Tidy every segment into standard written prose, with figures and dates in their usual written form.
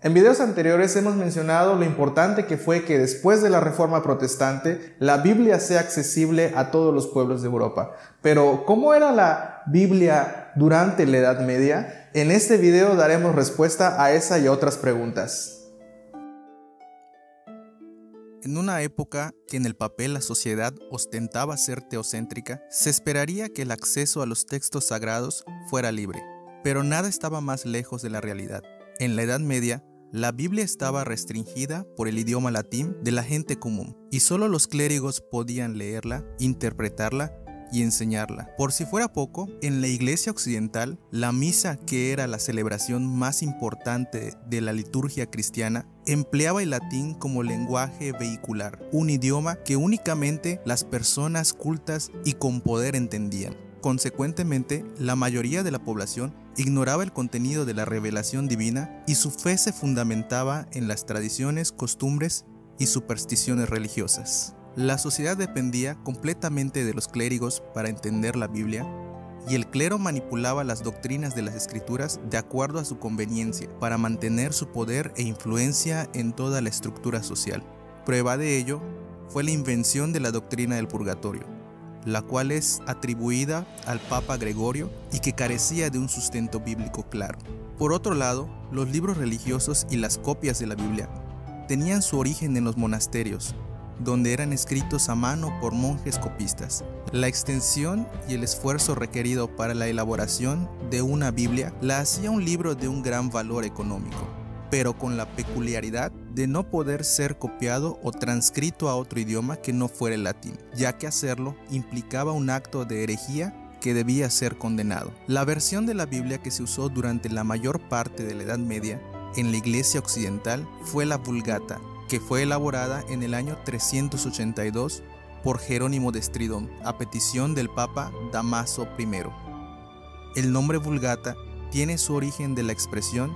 En videos anteriores hemos mencionado lo importante que fue que después de la Reforma Protestante la Biblia sea accesible a todos los pueblos de Europa. Pero, ¿cómo era la Biblia durante la Edad Media? En este video daremos respuesta a esa y otras preguntas. En una época que en el papel la sociedad ostentaba ser teocéntrica, se esperaría que el acceso a los textos sagrados fuera libre, pero nada estaba más lejos de la realidad. En la Edad Media, la Biblia estaba restringida por el idioma latín de la gente común, y solo los clérigos podían leerla, interpretarla y enseñarla. Por si fuera poco, en la Iglesia Occidental, la misa, que era la celebración más importante de la liturgia cristiana, empleaba el latín como lenguaje vehicular, un idioma que únicamente las personas cultas y con poder entendían. Consecuentemente, la mayoría de la población ignoraba el contenido de la revelación divina y su fe se fundamentaba en las tradiciones, costumbres y supersticiones religiosas. La sociedad dependía completamente de los clérigos para entender la Biblia, y el clero manipulaba las doctrinas de las Escrituras de acuerdo a su conveniencia para mantener su poder e influencia en toda la estructura social. Prueba de ello fue la invención de la doctrina del purgatorio, la cual es atribuida al Papa Gregorio y que carecía de un sustento bíblico claro. Por otro lado, los libros religiosos y las copias de la Biblia tenían su origen en los monasterios, donde eran escritos a mano por monjes copistas. La extensión y el esfuerzo requerido para la elaboración de una Biblia la hacía un libro de un gran valor económico, pero con la peculiaridad de no poder ser copiado o transcrito a otro idioma que no fuera el latín, ya que hacerlo implicaba un acto de herejía que debía ser condenado. La versión de la Biblia que se usó durante la mayor parte de la Edad Media en la Iglesia Occidental fue la Vulgata, que fue elaborada en el año 382 por Jerónimo de Estridón, a petición del Papa Dámaso I. El nombre Vulgata tiene su origen de la expresión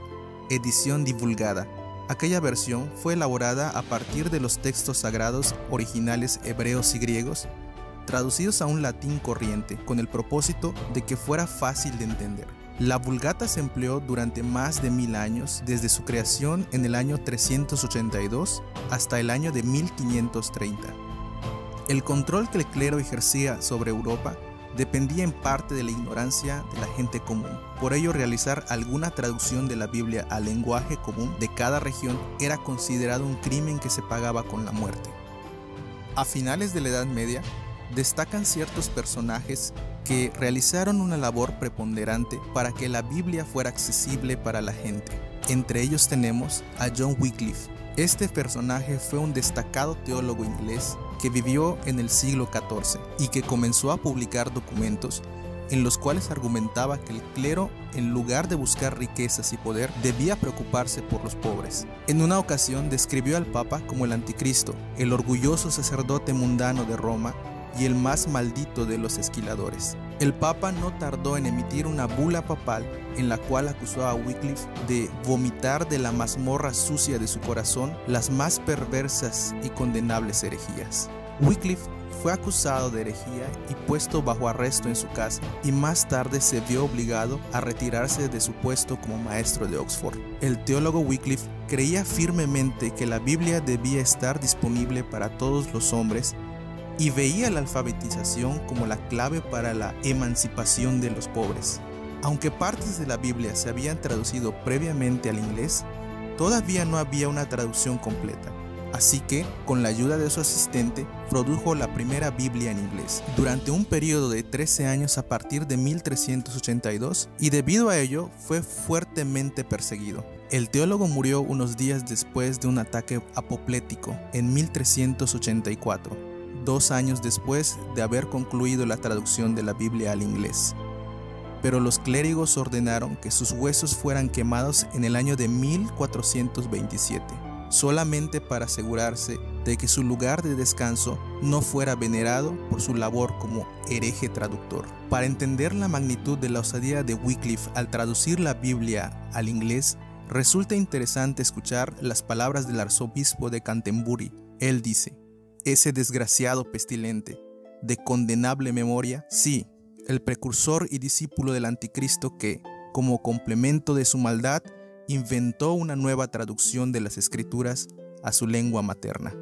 edición divulgada. Aquella versión fue elaborada a partir de los textos sagrados originales hebreos y griegos, traducidos a un latín corriente, con el propósito de que fuera fácil de entender. La Vulgata se empleó durante más de 1000 años, desde su creación en el año 382 hasta el año de 1530. El control que el clero ejercía sobre Europa dependía en parte de la ignorancia de la gente común. Por ello, realizar alguna traducción de la Biblia al lenguaje común de cada región era considerado un crimen que se pagaba con la muerte. A finales de la Edad Media, destacan ciertos personajes que realizaron una labor preponderante para que la Biblia fuera accesible para la gente. Entre ellos tenemos a John Wycliffe. Este personaje fue un destacado teólogo inglés que vivió en el siglo XIV y que comenzó a publicar documentos en los cuales argumentaba que el clero, en lugar de buscar riquezas y poder, debía preocuparse por los pobres. En una ocasión describió al Papa como el anticristo, el orgulloso sacerdote mundano de Roma y el más maldito de los esquiladores. El Papa no tardó en emitir una bula papal en la cual acusó a Wycliffe de vomitar de la mazmorra sucia de su corazón las más perversas y condenables herejías. Wycliffe fue acusado de herejía y puesto bajo arresto en su casa, y más tarde se vio obligado a retirarse de su puesto como maestro de Oxford. El teólogo Wycliffe creía firmemente que la Biblia debía estar disponible para todos los hombres y veía la alfabetización como la clave para la emancipación de los pobres. Aunque partes de la Biblia se habían traducido previamente al inglés, todavía no había una traducción completa. Así que, con la ayuda de su asistente, produjo la primera Biblia en inglés durante un periodo de 13 años a partir de 1382, y debido a ello fue fuertemente perseguido. El teólogo murió unos días después de un ataque apoplético en 1384, 2 años después de haber concluido la traducción de la Biblia al inglés. Pero los clérigos ordenaron que sus huesos fueran quemados en el año de 1427. Solamente para asegurarse de que su lugar de descanso no fuera venerado por su labor como hereje traductor. Para entender la magnitud de la osadía de Wycliffe al traducir la Biblia al inglés, resulta interesante escuchar las palabras del arzobispo de Canterbury. Él dice: ese desgraciado pestilente, de condenable memoria, sí, el precursor y discípulo del anticristo que, como complemento de su maldad, inventó una nueva traducción de las Escrituras a su lengua materna.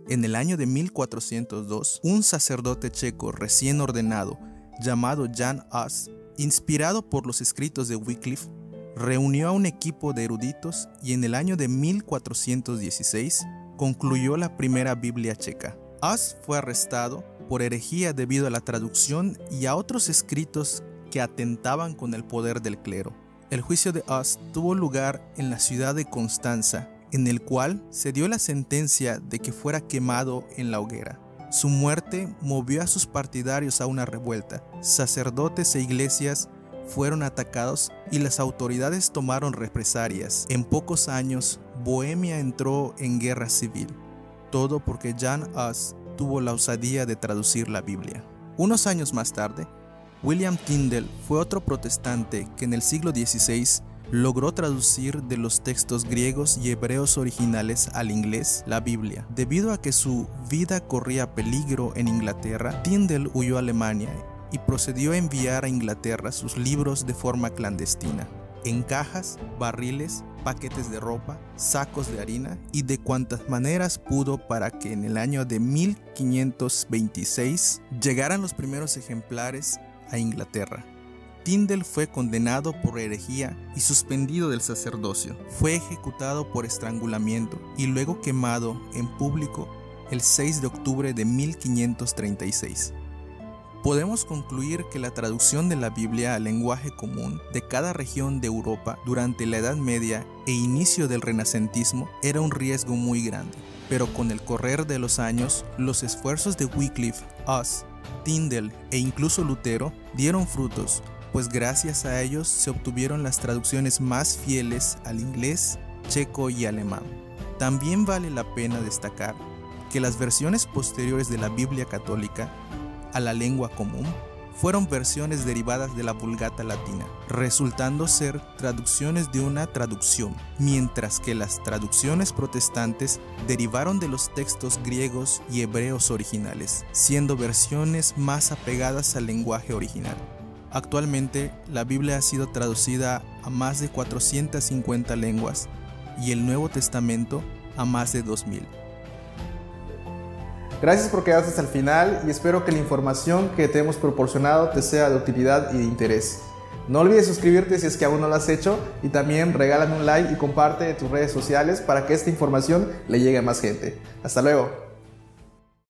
En el año de 1402, un sacerdote checo recién ordenado, llamado Jan Hus, inspirado por los escritos de Wycliffe, reunió a un equipo de eruditos y en el año de 1416 concluyó la primera Biblia checa. Hus fue arrestado por herejía debido a la traducción y a otros escritos que atentaban con el poder del clero. El juicio de Hus tuvo lugar en la ciudad de Constanza, en el cual se dio la sentencia de que fuera quemado en la hoguera. Su muerte movió a sus partidarios a una revuelta. Sacerdotes e iglesias fueron atacados y las autoridades tomaron represalias. En pocos años, Bohemia entró en guerra civil. Todo porque Jan Hus tuvo la osadía de traducir la Biblia. Unos años más tarde, William Tyndale fue otro protestante que en el siglo XVI logró traducir de los textos griegos y hebreos originales al inglés la Biblia. Debido a que su vida corría peligro en Inglaterra, Tyndale huyó a Alemania y procedió a enviar a Inglaterra sus libros de forma clandestina, en cajas, barriles, paquetes de ropa, sacos de harina y de cuantas maneras pudo para que en el año de 1526 llegaran los primeros ejemplares a Inglaterra. Tyndale fue condenado por herejía y suspendido del sacerdocio. Fue ejecutado por estrangulamiento y luego quemado en público el 6 de octubre de 1536. Podemos concluir que la traducción de la Biblia al lenguaje común de cada región de Europa durante la Edad Media e inicio del Renacentismo era un riesgo muy grande, pero con el correr de los años, los esfuerzos de Wycliffe, Hus, Tyndale e incluso Lutero dieron frutos, pues gracias a ellos se obtuvieron las traducciones más fieles al inglés, checo y alemán. También vale la pena destacar que las versiones posteriores de la Biblia católica a la lengua común fueron versiones derivadas de la Vulgata latina, resultando ser traducciones de una traducción, mientras que las traducciones protestantes derivaron de los textos griegos y hebreos originales, siendo versiones más apegadas al lenguaje original. Actualmente, la Biblia ha sido traducida a más de 450 lenguas y el Nuevo Testamento a más de 2000. Gracias por quedarte hasta el final y espero que la información que te hemos proporcionado te sea de utilidad y de interés. No olvides suscribirte si es que aún no lo has hecho y también regálame un like y comparte en tus redes sociales para que esta información le llegue a más gente. Hasta luego.